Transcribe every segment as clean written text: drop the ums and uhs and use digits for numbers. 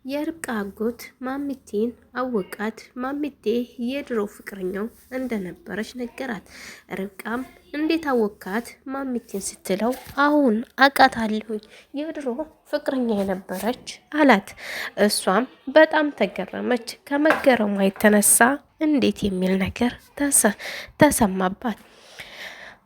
የርብቃ አጎት ማሚቴን አወቃት። ማሚቴ የድሮ ፍቅረኛው እንደነበረች ነገራት። ርብቃም እንዴት አወካት ማሚቴን ስትለው አሁን አውቃታለሁኝ የድሮ ፍቅረኛ የነበረች አላት። እሷም በጣም ተገረመች። ከመገረሟ የተነሳ እንዴት የሚል ነገር ተሰማባት።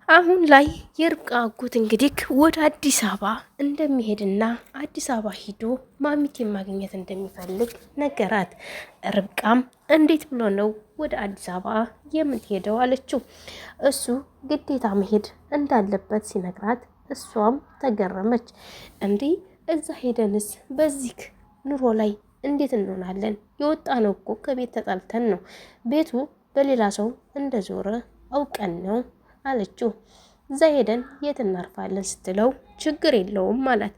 አሁን ላይ የርብቃ አጎት እንግዲህ ወደ አዲስ አበባ እንደሚሄድና አዲስ አበባ ሂዶ ማሚቴን ማግኘት እንደሚፈልግ ነገራት። ርብቃም እንዴት ብሎ ነው ወደ አዲስ አበባ የምትሄደው አለችው። እሱ ግዴታ መሄድ እንዳለበት ሲነግራት እሷም ተገረመች። እንዲህ እዛ ሄደንስ በዚህ ኑሮ ላይ እንዴት እንሆናለን? የወጣ ነው እኮ ከቤት ተጣልተን ነው። ቤቱ በሌላ ሰው እንደዞረ አውቀን ነው አለችው። እዛ ሄደን የት እናርፋለን ስትለው ችግር የለውም አላት።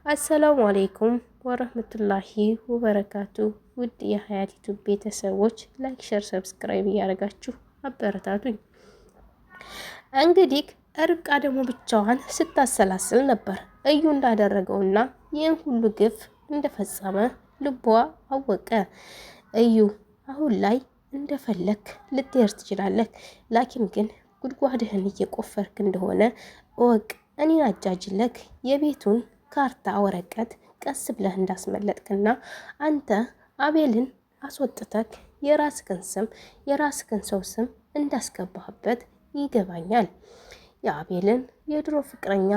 አሰላሙ አሌይኩም ወረህመቱላሂ ወበረካቱ። ውድ የሀያቲቱ ቤተሰቦች ላይክ፣ ሸር፣ ሰብስክራይብ እያደረጋችሁ አበረታቱኝ። እንግዲህ ርብቃ ደግሞ ብቻዋን ስታሰላስል ነበር። እዩ እንዳደረገውና ይህን ሁሉ ግፍ እንደፈጸመ ልቧ አወቀ። እዩ አሁን ላይ እንደፈለክ ልትሄድ ትችላለህ፣ ላኪን ግን ጉድጓድህን እየቆፈርክ እንደሆነ እወቅ። እኔን አጃጅለክ የቤቱን ካርታ ወረቀት ቀስ ብለህ እንዳስመለጥክና አንተ አቤልን አስወጥተክ የራስህን ስም የራስህን ሰው ስም እንዳስገባህበት ይገባኛል። የአቤልን የድሮ ፍቅረኛ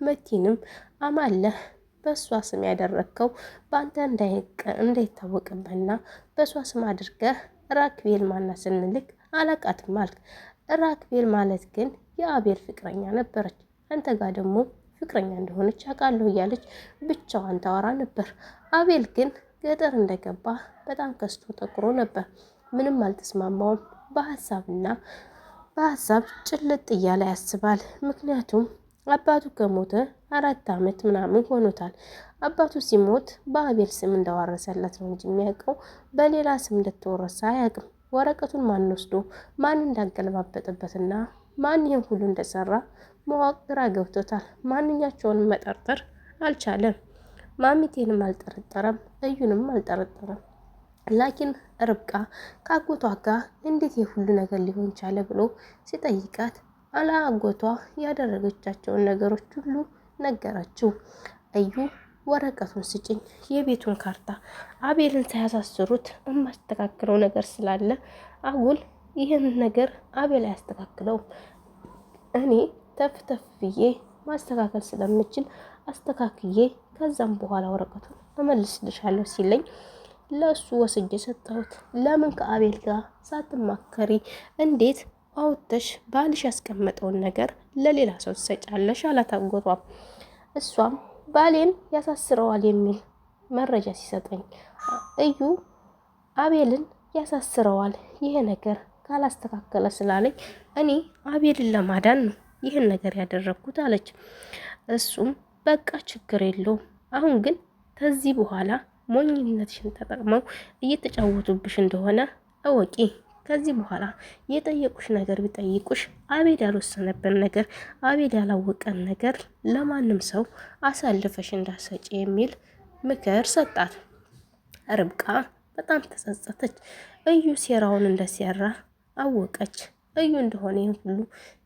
መቲንም አማለህ በእሷ ስም ያደረግከው በአንተ እንዳይታወቅብህና በእሷ ስም አድርገህ ራክቤል ማና ስንልክ አላቃትም አልክ። ራክቤል ማለት ግን የአቤል ፍቅረኛ ነበረች። አንተ ጋር ደግሞ ፍቅረኛ እንደሆነች አውቃለሁ እያለች ብቻዋን ታወራ ነበር። አቤል ግን ገጠር እንደገባ በጣም ከስቶ ጠቁሮ ነበር። ምንም አልተስማማውም። በሀሳብ ጭልጥ እያለ ያስባል። ምክንያቱም አባቱ ከሞተ 4 ዓመት ምናምን ሆኖታል። አባቱ ሲሞት በአቤል ስም እንዳዋረሰለት ነው እንጂ የሚያውቀው በሌላ ስም እንደተወረሰ አያውቅም። ወረቀቱን ማን ወስዶ ማን እንዳገለባበጠበትና ማን ይህን ሁሉ እንደሰራ ማወቅ ግራ ገብቶታል። ማንኛቸውንም መጠርጠር አልቻለም። ማሚቴንም አልጠረጠረም፣ እዩንም አልጠረጠረም። ላኪን ርብቃ ከአጎቷ ጋር እንዴት የሁሉ ነገር ሊሆን ቻለ ብሎ ሲጠይቃት አጎቷ ያደረገቻቸውን ነገሮች ሁሉ ነገረችው። እዩ ወረቀቱን ስጭኝ፣ የቤቱን ካርታ አቤልን ሳያሳስሩት የማስተካክለው ነገር ስላለ አጉል ይህን ነገር አቤል አያስተካክለውም። እኔ ተፍ ብዬ ማስተካከል ስለምችል አስተካክዬ ከዛም በኋላ ወረቀቱን እመልስልሻለሁ ሲለኝ ለሱ ወስጄ ሰጠሁት። ለምን ከአቤል ጋር ሳትማከሪ እንዴት አውጥተሽ ባልሽ ያስቀመጠውን ነገር ለሌላ ሰው ትሰጫለሽ? አላት አጎቷም። እሷም ባሌን ያሳስረዋል የሚል መረጃ ሲሰጠኝ እዩ አቤልን ያሳስረዋል ይሄ ነገር ካላስተካከለ ስላለኝ እኔ አቤልን ለማዳን ነው ይህን ነገር ያደረግኩት አለች። እሱም በቃ ችግር የለውም፣ አሁን ግን ከዚህ በኋላ ሞኝነትሽን ተጠቅመው እየተጫወቱብሽ እንደሆነ እወቂ። ከዚህ በኋላ የጠየቁሽ ነገር ቢጠይቁሽ አቤል ያልወሰነበት ነገር አቤል ያላወቀን ነገር ለማንም ሰው አሳልፈሽ እንዳሰጪ የሚል ምክር ሰጣት። ርብቃ በጣም ተጸጸተች። እዩ ሴራውን እንደሰራ አወቀች። እዩ እንደሆነ ይህን ሁሉ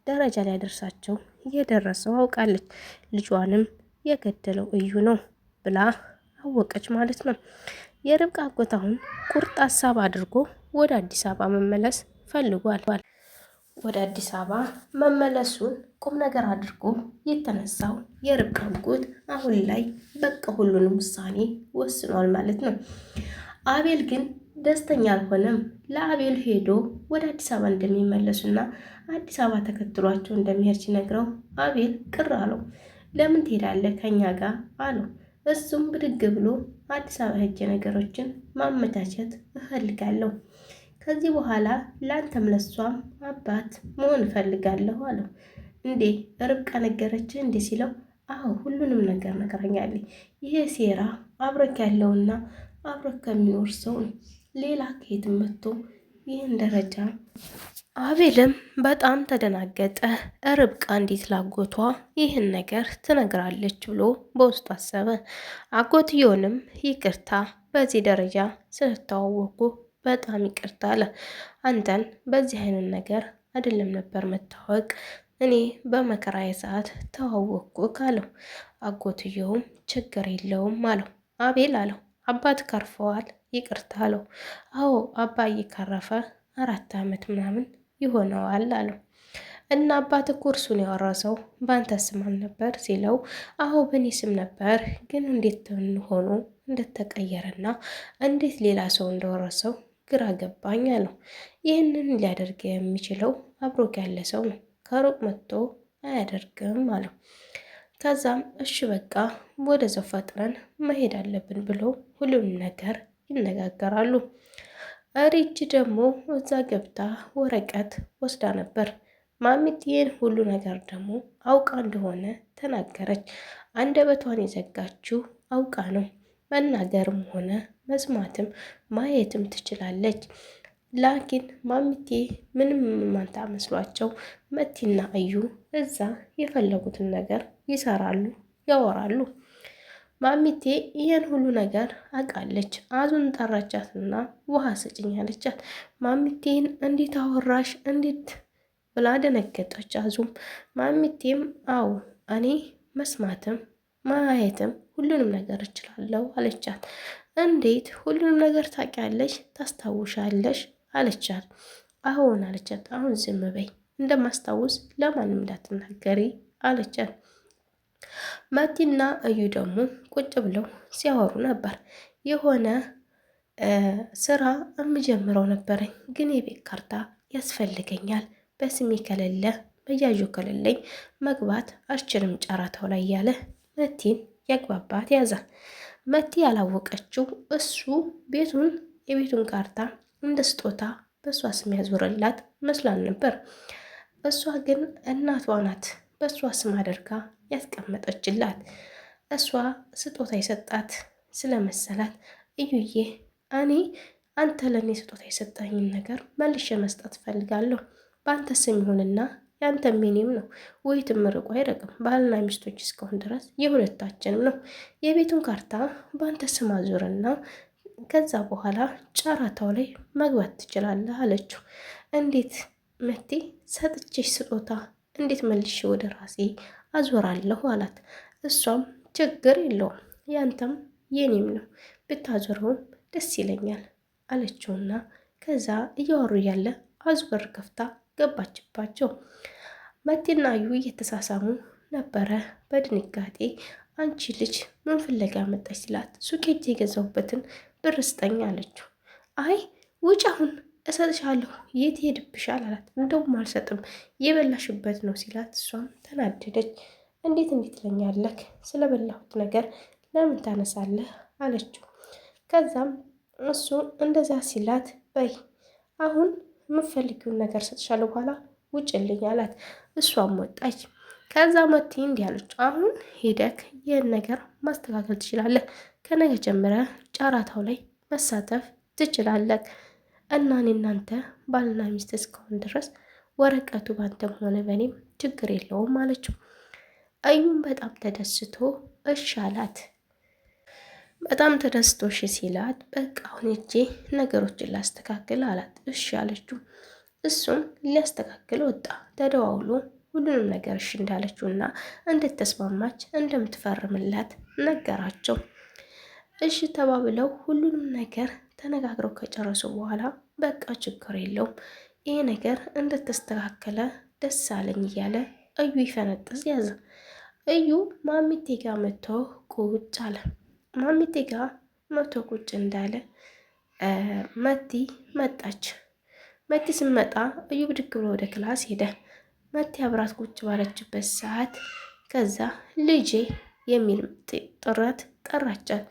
ደረጃ ላይ ያደርሳቸው እየደረሰው አውቃለች። ልጇንም የገደለው እዩ ነው ብላ አወቀች ማለት ነው። የርብቃ አጎት አሁን ቁርጥ ሀሳብ አድርጎ ወደ አዲስ አበባ መመለስ ፈልጓል። ወደ አዲስ አበባ መመለሱን ቁም ነገር አድርጎ የተነሳው የርብቃ አጎት አሁን ላይ በቃ ሁሉንም ውሳኔ ወስኗል ማለት ነው። አቤል ግን ደስተኛ አልሆነም። ለአቤል ሄዶ ወደ አዲስ አበባ እንደሚመለሱና አዲስ አበባ ተከትሏቸው እንደሚሄድ ሲነግረው አቤል ቅር አለው። ለምን ትሄዳለህ ከኛ ጋር አለው። እሱም ብድግ ብሎ አዲስ አበባ ሄጄ ነገሮችን ማመቻቸት እፈልጋለሁ፣ ከዚህ በኋላ ለአንተም ለሷም አባት መሆን እፈልጋለሁ አለው። እንዴ ርብቃ ነገረችህ እንዴ ሲለው አዎ ሁሉንም ነገር ነግራኛለች። ይሄ ሴራ አብረክ ያለውና አብረክ ከሚኖር ሰው ነው፣ ሌላ ከየትም መጥቶ ይህን ደረጃ አቤልም በጣም ተደናገጠ። ርብቃ እንዴት ላጎቷ ይህን ነገር ትነግራለች ብሎ በውስጡ አሰበ። አጎትየውንም ይቅርታ በዚህ ደረጃ ስለተዋወቁ በጣም ይቅርታ አለ። አንተን በዚህ አይነት ነገር አይደለም ነበር መታወቅ፣ እኔ በመከራዬ ሰዓት ተዋወቅኩ ካለው አጎትየውም ችግር የለውም አለው። አቤል አለው አባት ካርፈዋል ይቅርታ አለው። አዎ አባዬ ካረፈ 4 ዓመት ምናምን ይሆነዋል አለው። እና አባት እኮ እርሱን ያወረሰው በአንተ ስም አልነበር ሲለው፣ አዎ በእኔ ስም ነበር፣ ግን እንዴት ሆኖ እንደተቀየረና እንዴት ሌላ ሰው እንደወረሰው ግራ ገባኝ አለው። ይህንን ሊያደርግ የሚችለው አብሮክ ያለ ሰው ነው፣ ከሩቅ መጥቶ አያደርግም አለው። ከዛም እሺ በቃ ወደዛው ፈጥነን መሄድ አለብን ብሎ ሁሉንም ነገር ይነጋገራሉ። ሪች ደግሞ እዛ ገብታ ወረቀት ወስዳ ነበር። ማሚትዬን ሁሉ ነገር ደግሞ አውቃ እንደሆነ ተናገረች። አንደበቷን የዘጋችው አውቃ ነው። መናገርም ሆነ መስማትም ማየትም ትችላለች። ላኪን ማሚቴ ምንም ማንታ መስሏቸው መቲና እዩ እዛ የፈለጉትን ነገር ይሰራሉ፣ ያወራሉ። ማሚቴ ይህን ሁሉ ነገር አውቃለች። አዙን ጠራቻትና ውሃ ስጭኝ አለቻት። ማሚቴን እንዴት አወራሽ እንዴት ብላ ደነገጠች። አዙም ማሚቴም አው እኔ መስማትም ማየትም ሁሉንም ነገር እችላለሁ አለቻት። እንዴት ሁሉንም ነገር ታውቂያለሽ ታስታውሻለሽ አለቻት። አሁን አለቻት። አሁን ዝም በይ እንደማስታውስ ለማንም እንዳትናገሪ አለቻት። መቲና እዩ ደግሞ ቁጭ ብለው ሲያወሩ ነበር። የሆነ ስራ የምጀምረው ነበረኝ፣ ግን የቤት ካርታ ያስፈልገኛል፣ በስሜ ከሌለ መያዡ ከሌለኝ መግባት አልችልም ጨረታው ላይ ያለ መቲን ያግባባት ያዘ። መቲ ያላወቀችው እሱ የቤቱን ካርታ እንደ ስጦታ በእሷ ስም ያዞረላት መስላል ነበር። እሷ ግን እናቷ ናት በእሷ ስም አድርጋ ያስቀመጠችላት። እሷ ስጦታ የሰጣት ስለመሰላት እዩዬ እኔ አንተ ለእኔ ስጦታ የሰጠኝን ነገር መልሼ መስጠት ፈልጋለሁ። በአንተ ስም ይሁንና ያንተ ሜኔም ነው፣ ወይትም ርቆ አይረቅም። ባልና ሚስቶች እስከሆን ድረስ የሁለታችንም ነው። የቤቱን ካርታ በአንተ ስም አዙርና ከዛ በኋላ ጨረታው ላይ መግባት ትችላለህ አለችው። እንዴት መቴ ሰጥቼሽ ስጦታ እንዴት መልሼ ወደ ራሴ አዞራለሁ አላት። እሷም ችግር የለውም ያንተም የኔም ነው ብታዞረውም ደስ ይለኛል አለችውና ከዛ እያወሩ ያለ አዝበር ከፍታ ገባችባቸው። መቴና ዩ እየተሳሳሙ ነበረ። በድንጋጤ አንቺ ልጅ ምን ፍለጋ መጣች ሲላት ሱቅ ሄጄ የገዛሁበትን ብር ስጠኝ አለችው። አይ ውጭ አሁን እሰጥሻለሁ የት ሄድብሻል አላት። እንደውም አልሰጥም የበላሽበት ነው ሲላት እሷም ተናደደች። እንዴት ትለኛለህ? ስለበላሁት ነገር ለምን ታነሳለህ አለችው። ከዛም እሱ እንደዛ ሲላት በይ አሁን የምፈልጊውን ነገር ሰጥሻለሁ በኋላ ውጭልኝ አላት። እሷም ወጣች። ከዛ መቲ እንዲህ አለች፣ አሁን ሄደክ ይህን ነገር ማስተካከል ትችላለህ። ከነገ ጀምረህ ጨረታው ላይ መሳተፍ ትችላለህ እና እኔ እናንተ ባልና ሚስት እስከሆን ድረስ ወረቀቱ ባንተም ሆነ በእኔም ችግር የለውም አለችው። አዩም በጣም ተደስቶ እሺ አላት። በጣም ተደስቶ እሺ ሲላት በቃ አሁን ሂጄ ነገሮችን ላስተካክል አላት። እሺ አለችው። እሱም ሊያስተካክል ወጣ። ተደዋውሎ ሁሉንም ነገር እሺ እንዳለችውና እንደተስማማች እንደምትፈርምላት ነገራቸው። እሺ ተባብለው ሁሉንም ነገር ተነጋግረው ከጨረሱ በኋላ በቃ ችግር የለውም ይሄ ነገር እንደተስተካከለ ደስ አለኝ እያለ እዩ ይፈነጥዝ ያዘ። እዩ ማሚቴ ጋር መጥቶ ቁጭ አለ። ማሚቴ ጋር መጥቶ ቁጭ እንዳለ መቲ መጣች። መቲ ስመጣ እዩ ብድግ ብሎ ወደ ክላስ ሄደ። መቲ አብራት ቁጭ ባለችበት ሰዓት ከዛ ልጄ የሚል ጥረት ጠራቻት።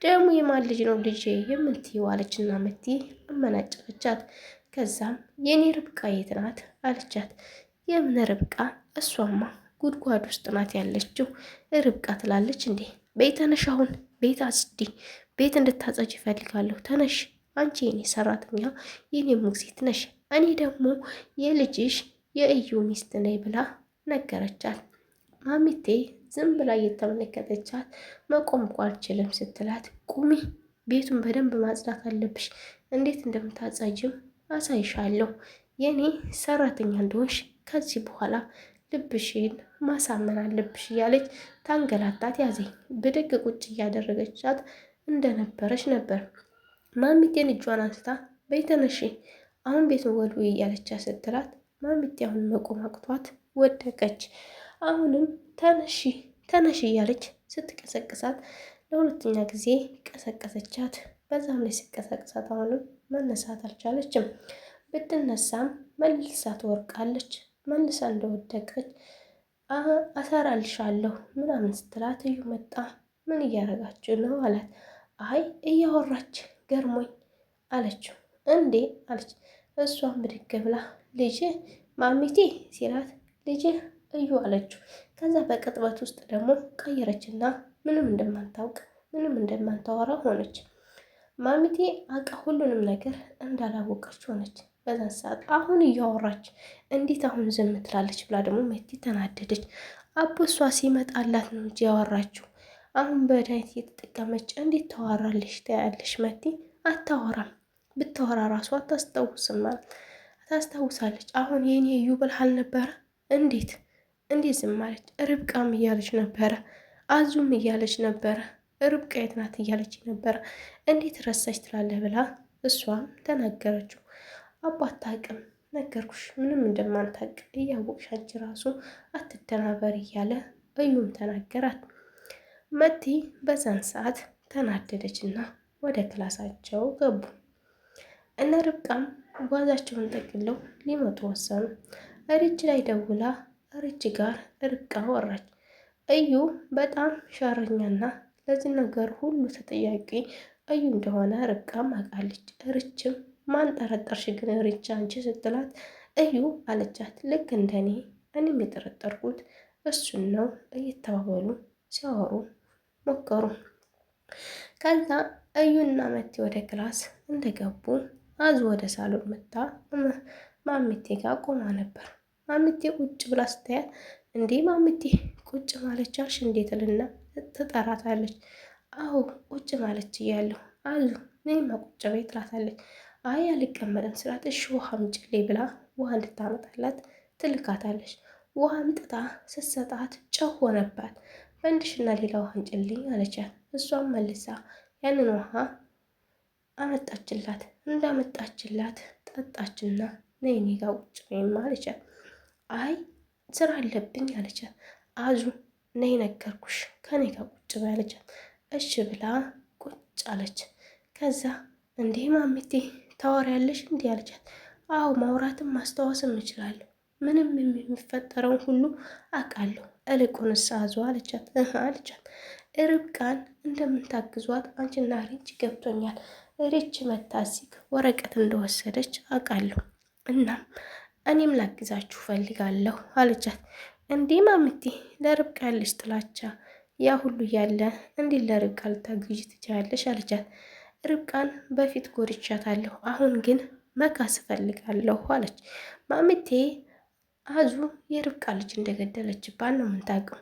ደግሞ የማን ልጅ ነው ልጄ የምትይው አለችና መቲ አመናጨረቻት። ከዛም የኔ ርብቃ የት ናት አለቻት። የምን ርብቃ? እሷማ ጉድጓድ ውስጥ ናት ያለችው። ርብቃ ትላለች እንዴ? በይ ተነሽ፣ አሁን ቤት አጽዲ፣ ቤት እንድታጸጅ ይፈልጋለሁ፣ ተነሽ አንቺ የኔ ሰራተኛ የኔ ሞግዚት ነሽ፣ እኔ ደግሞ የልጅሽ የእዩ ሚስት ነኝ ብላ ነገረቻት። ማሚቴ ዝም ብላ እየተመለከተቻት መቆም እንኳ አልችልም ስትላት፣ ቁሚ፣ ቤቱን በደንብ ማጽዳት አለብሽ፣ እንዴት እንደምታጸጅም አሳይሻለሁ፣ የኔ ሰራተኛ እንደሆንሽ ከዚህ በኋላ ልብሽን ማሳመን አለብሽ እያለች ታንገላታት ያዘኝ። ብድግ ቁጭ እያደረገቻት እንደነበረች ነበር። ማሚቴን እጇን አንስታ በይተነሺ አሁን ቤቱን ወልዊ እያለቻት ስትላት፣ ማሚቴ አሁን መቆም አቅቷት ወደቀች። አሁንም ተነሺ ተነሺ እያለች ስትቀሰቅሳት ለሁለተኛ ጊዜ ቀሰቀሰቻት። በዛም ላይ ስትቀሰቅሳት አሁንም መነሳት አልቻለችም። ብትነሳም መልሳ ትወርቃለች። መልሳ እንደወደቀች አሰራልሻለሁ ምናምን ስትላት እዩ መጣ። ምን እያረጋችሁ ነው አላት። አይ እያወራች ገርሞኝ አለችው። እንዴ አለች። እሷን ብድግ ብላ ልጅ ማሚቴ ሲላት ልጅ እዩ አለችው። ከዛ በቅጥበት ውስጥ ደግሞ ቀየረችና ምንም እንደማታውቅ ምንም እንደማታወራ ሆነች። ማሚቴ አቃ ሁሉንም ነገር እንዳላወቀች ሆነች። በዛን ሰዓት አሁን እያወራች እንዴት አሁን ዝም ትላለች ብላ ደግሞ መቲ ተናደደች። አቦ እሷ ሲመጣላት ነው እንጂ ያወራችው አሁን በዳይት እየተጠቀመች እንዴት ታወራለች ታያለሽ? መቲ አታወራም። ብታወራ ራሷ አታስታውስም ማለት ታስታውሳለች። አሁን የኔ እዩ ብልሃል ነበረ እንዴት ዝም አለች? ርብቃም እያለች ነበረ፣ አዙም እያለች ነበረ፣ ርብቃ የት ናት እያለች ነበረ። እንዴት ረሳች ትላለህ ብላ እሷም ተናገረችው። አባት ታቅም ነገርኩሽ፣ ምንም እንደማንታቅ እያወቅሽ አንቺ ራሱ አትደናበር እያለ እዩም ተናገራት። መቲ በዛን ሰዓት ተናደደችና ወደ ክላሳቸው ገቡ። እነ ርብቃም ጓዛቸውን ጠቅለው ሊመጡ ወሰኑ። ሪች ላይ ደውላ ሪች ጋር ርብቃ ወራች። እዩ በጣም ሸረኛና ለዚህ ነገር ሁሉ ተጠያቂ እዩ እንደሆነ ርብቃም አውቃለች። ሪችም ማን ጠረጠርሽ ግን ሪች አንቺ ስትላት፣ እዩ አለቻት። ልክ እንደኔ እኔም የጠረጠርኩት እሱን ነው እየተባበሉ ሲያወሩ ሞከሩ። ከዛ እዩና መቲ ወደ ክላስ እንደገቡ አዙ ወደ ሳሎን መጣ። ማሚቴ ጋር ቆማ ነበር። ማሚቴ ቁጭ ብላ ስታያት፣ እንዴ ማሚቴ ቁጭ ማለች አልሽ እንዴት ልና ትጠራታለች። አዎ ቁጭ ማለች እያለሁ አዙ እኔማ ቁጭ በይ ትላታለች። አይ አልቀመጥም ስላት፣ እሺ ውሃ አምጪልኝ ብላ ውሃ እንድታመጣላት ትልካታለች። ውሃ አምጥታ ስትሰጣት ጨው ሆነባት። ፈንድሽና ሌላ ውሃ አምጪልኝ አለቻት። እሷም መልሳ ያንን ውሃ አመጣችላት። እንዳመጣችላት ጠጣችና ነይ እኔ ጋ ቁጭ በይማ አለቻት። አይ ስራ አለብኝ አለቻት። አዙ ነይ ነገርኩሽ ከኔ ጋ ቁጭ በይ አለቻት። እሺ ብላ ቁጭ አለች። ከዛ እንዴ ማሚቴ ታወሪያለሽ እንዲህ አለቻት። አዎ ማውራትም ማስታወስም እችላለሁ፣ ምንም የሚፈጠረውን ሁሉ አውቃለሁ። እልቁንስ አዙ አለቻት። አለቻት ርብቃን እንደምታግዟት አንቺና ሪች ገብቶኛል። ሪች መታሲክ ወረቀት እንደወሰደች አውቃለሁ። እናም እኔም ላግዛችሁ ፈልጋለሁ አለቻት። እንዲህ ማምቲ ለርብቃ ያለሽ ጥላቻ ያ ሁሉ ያለ እንዲህ ለርብቃ ልታግዥ ትችያለሽ አለቻት። ርብቃን በፊት ጎድቻታለሁ፣ አሁን ግን መካስ ፈልጋለሁ አለች። ማምቴ አዙ የርብቃ ልጅ እንደገደለችባት ነው የምታውቀው።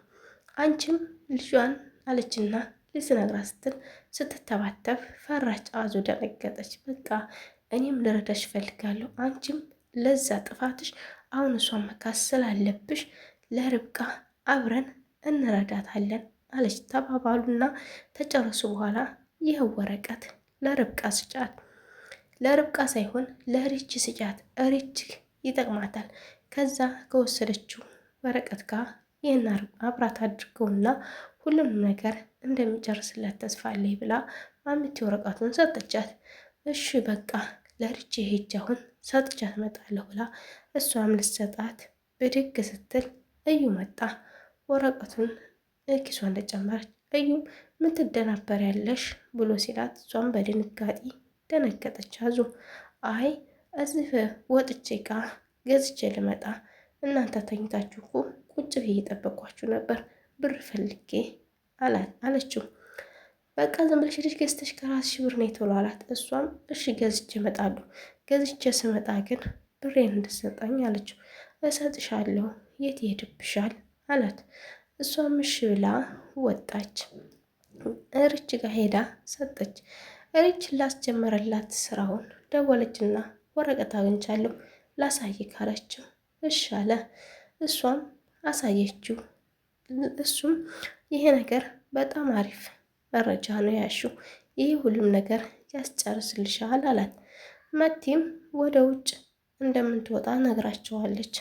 አንቺም ልጇን አለችና ልትነግራት ስትል ስትተባተብ ፈራች። አዙ ደነገጠች። በቃ እኔም ልረዳሽ ፈልጋለሁ፣ አንቺም ለዛ ጥፋትሽ አሁን እሷን መካስ ስላለብሽ ለርብቃ አብረን እንረዳታለን አለች። ተባባሉና ተጨረሱ በኋላ ይህ ወረቀት ለርብቃ ስጫት፣ ለርብቃ ሳይሆን ለሪች ስጫት፣ ሪች ይጠቅማታል። ከዛ ከወሰደችው ወረቀት ጋር ይህን አብራት አድርገውና ሁሉንም ነገር እንደሚጨርስላት ተስፋ አለኝ ብላ ማምቲ ወረቀቱን ሰጠቻት። እሺ በቃ ለሪች ሄጅ አሁን ሰጥቻት እመጣለሁ ብላ እሷም ልትሰጣት ብድግ ስትል እዩ መጣ። ወረቀቱን ኪሷ እንደጨመረች እዩም ምትደናበር ያለሽ ብሎ ሲላት እሷም በድንጋጤ ደነገጠች። አዙ አይ እዚህ ወጥቼ ጋ ገዝቼ ልመጣ እናንተ ተኝታችሁ እኮ ቁጭ ብዬ እየጠበኳችሁ ነበር ብር ፈልጌ አለችው። በቃ ዝም ብለሽ ሄደሽ ገዝተሽ ከራስሽ ብር ነው ቶሎ አላት። እሷም እሺ ገዝቼ እመጣለሁ፣ ገዝቼ ስመጣ ግን ብሬን እንድትሰጠኝ አለችው። እሰጥሻለሁ፣ የት ይሄድብሻል አላት። እሷም እሺ ብላ ወጣች። ሪች ጋር ሄዳ ሰጠች። ሪች ላስጀመረላት ስራውን ደወለችና ወረቀት አግኝቻለሁ ላሳይ ካለችው እሺ አለ። እሷም አሳየችው። እሱም ይሄ ነገር በጣም አሪፍ መረጃ ነው ያልሺው፣ ይህ ሁሉም ነገር ያስጨርስልሻል አላት። መቲም ወደ ውጭ እንደምትወጣ ነግራቸዋለች።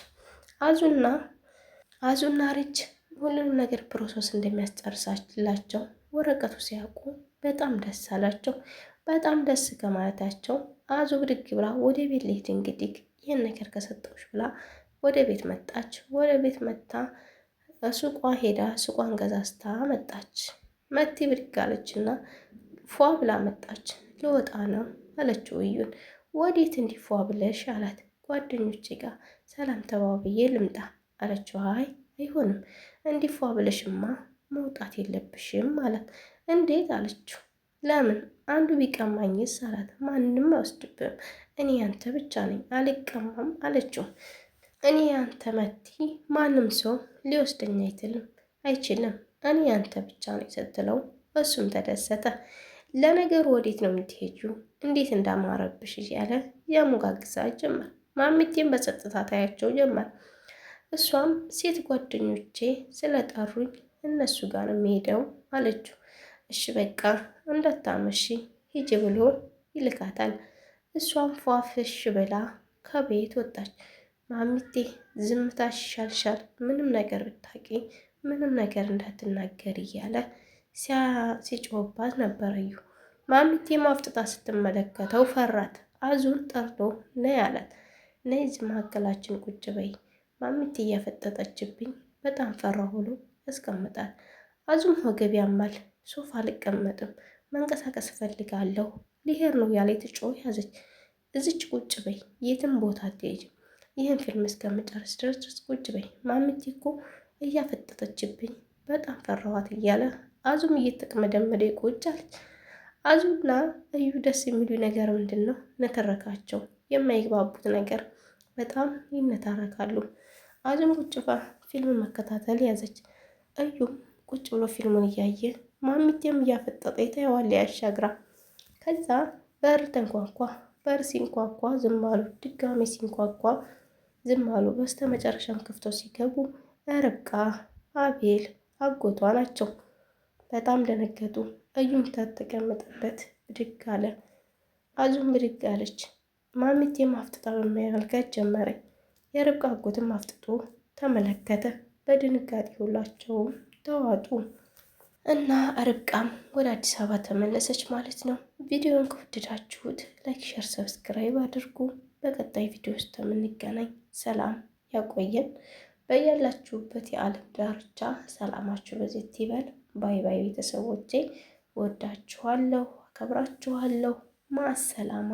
አዙና ሪች ሁሉንም ነገር ፕሮሰስ እንደሚያስጨርሳላቸው ወረቀቱ ሲያውቁ በጣም ደስ አላቸው። በጣም ደስ ከማለታቸው አዙ ብድግ ብላ ወደ ቤት ልሂድ እንግዲህ ይህን ነገር ከሰጠሁሽ ብላ ወደ ቤት መጣች። ወደ ቤት መጣ ሱቋ ሄዳ ሱቋን ገዛዝታ መጣች። መቲ ብድግ አለችና ፏ ብላ መጣች። ልወጣ ነው አለችው እዩን። ወዴት እንዲፏ ብለሽ አላት። ጓደኞቼ ጋር ሰላም ተባብዬ ልምጣ አለችው። አይ አይሆንም እንዲፏ ብለሽማ መውጣት የለብሽም አላት። እንዴት አለችው። ለምን አንዱ ቢቀማኝስ አላት። ማንም አይወስድብም፣ እኔ ያንተ ብቻ ነኝ አልቀማም አለችው። እኔ ያንተ መቲ ማንም ሰው ሊወስደኝ አይችልም፣ እኔ ያንተ ብቻ ነኝ ስትለው እሱም ተደሰተ። ለነገሩ ወዴት ነው የምትሄጂው? እንዴት እንዳማረብሽ እያለ ያሞጋግሳት ጀመር። ማሚቴም በጸጥታ ታያቸው ጀመር። እሷም ሴት ጓደኞቼ ስለጠሩኝ እነሱ ጋር ነው የሚሄደው አለችው። እሺ በቃ እንዳታመሺ ሂጂ ብሎ ይልካታል። እሷም ፏፍሽ ብላ ከቤት ወጣች። ማሚቴ ዝምታሽ ይሻልሻል፣ ምንም ነገር ብታቂ ምንም ነገር እንዳትናገር እያለ ሲጮህባት ነበረዩ። ማሚቴ ማፍጥጣ ስትመለከተው ፈራት። አዙን ጠርቶ ነይ አላት። ነይ እዚህ መካከላችን ቁጭ በይ፣ ማሚቴ እያፈጠጠችብኝ በጣም ፈራሁ ብሎ ያስቀምጣል። አዙም ወገብ ያማል፣ ሶፋ አልቀመጥም፣ መንቀሳቀስ እፈልጋለሁ፣ ሊሄድ ነው ያለ ትጮህ ያዘች። እዚች ቁጭ በይ፣ የትም ቦታ አትሄጂም፣ ይህን ፊልም እስከምጨርስ ድረስ ቁጭ በይ፣ ማሚቴ እኮ እያፈጠጠችብኝ በጣም ፈራኋት እያለ አዙም እየተቅመደመደ ቁጭ አለች። አዙና እዩ ደስ የሚሉ ነገር ምንድን ነው ነተረካቸው፣ የማይግባቡት ነገር በጣም ይነታረካሉ። አዙም ቁጭ ብላ ፊልም መከታተል ያዘች። እዩም ቁጭ ብሎ ፊልሙን እያየ ማሚቴም እያፈጠጠ ይታየዋል ያሻግራ። ከዛ በር ተንኳኳ። በር ሲንኳኳ ዝም አሉ። ድጋሜ ሲንኳኳ ዝም አሉ። በስተ መጨረሻም ከፍተው ሲገቡ ርብቃ፣ አቤል አጎቷ ናቸው። በጣም ደነገጡ። እዩም ተቀመጠበት ብድግ አለ። አዙም ብድግ አለች። ማሚቴም አፍጥጣ በመመልከት ጀመረ። የርብቃ አጎትም አፍጥጦ ተመለከተ። በድንጋጤ ሁላቸውም ተዋጡ እና ርብቃም ወደ አዲስ አበባ ተመለሰች ማለት ነው። ቪዲዮን ከወደዳችሁት ላይክ፣ ሸር፣ ሰብስክራይብ አድርጉ። በቀጣይ ቪዲዮ ውስጥ የምንገናኝ ሰላም ያቆየን። በያላችሁበት የዓለም ዳርቻ ሰላማችሁ በዚህ ይበል። ባይ ባይ ቤተሰቦቼ፣ ወዳችኋለሁ፣ አከብራችኋለሁ። ማሰላማ